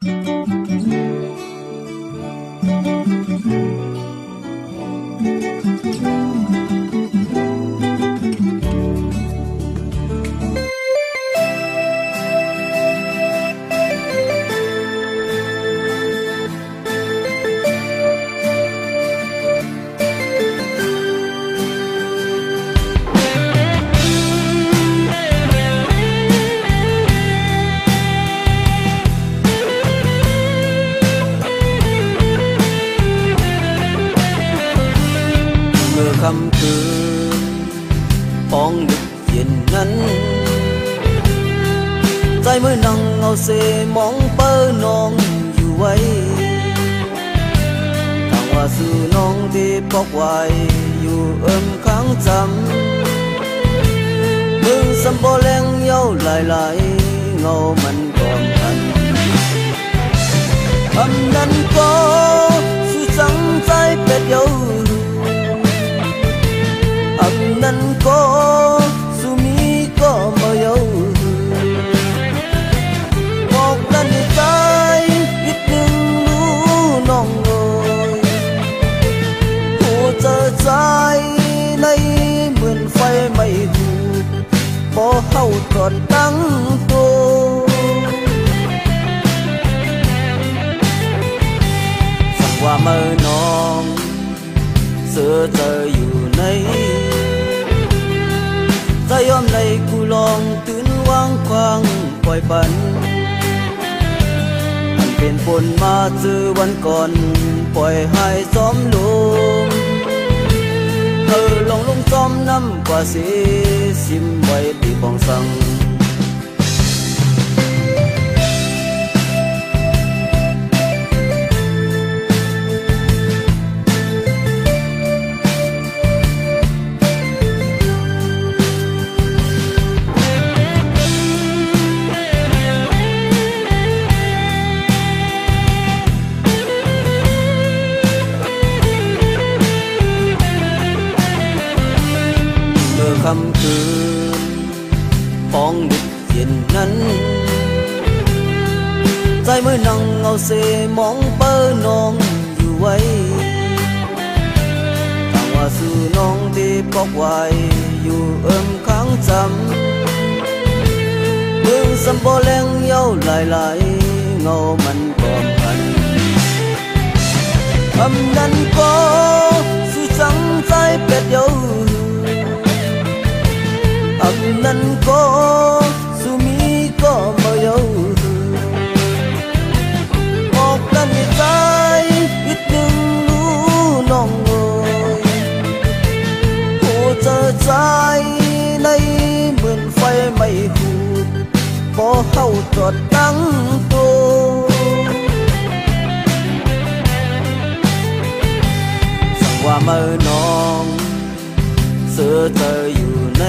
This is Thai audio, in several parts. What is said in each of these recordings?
คำคืนป้องดึกเย็นนั้นใจเมื่อนั่งเอาเสมองเปิ้นองอยู่ไว้ทางว่าสื่อน้องที่ปอกไว้อยู่ค้างจำมึงสำบ่แรงเย้าหลายเงามันกอมพันคำนั้นก็สื่อสังใจเป็ดเย้านั้นก็สุมีก็มาเยาบอกนั้นใจอีกหนึ่งรู้น้องโอยหัวใจในเหมือนไฟไม่ถูกพอเข้าตอนตั้งตัวสักว่าเมื่อน้องเสือเจออยู่ในใจยอมในกูลองตื่นวางควางปล่อยปันมันเป็นฝนมาเจอวันก่อนปล่อยให้ซ้อมลมลงซ้อมน้ำกว่าเสียซิมไว้ที่ปองสังคำคืนป้องดึกเย็นนั้นใจเมื่อนั่งเอาเสมองเปิ้นองอยู่ไว้ทางว่าสื่อน้องที่ปอกไว้อยู่ค้างจำมึงสำบ่แรงเย้าหลายเงามันกอมพันคำนั้นก็สื่อสังใจเป็ดเย้าอันนั้นก็สุมีก็มาเยาบอกนั้นใจอีกหนึ่งรู้น้องโอยหัวใจในเหมือนไฟไม่ถูกพอเข้าจอดตั้งตัวสักว่าเมื่อน้องเสือเธออยู่ใน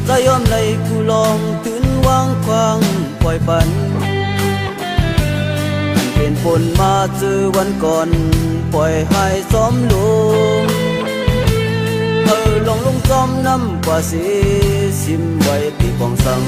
ใจยอมในกูลองตื่นวางควางปล่อยปันมันเป็นฝนมาเจอวันก่อนปล่อยให้ซ้อมลมลงซ้อมน้ำกว่าเสียซิมไว้ที่ปองสัง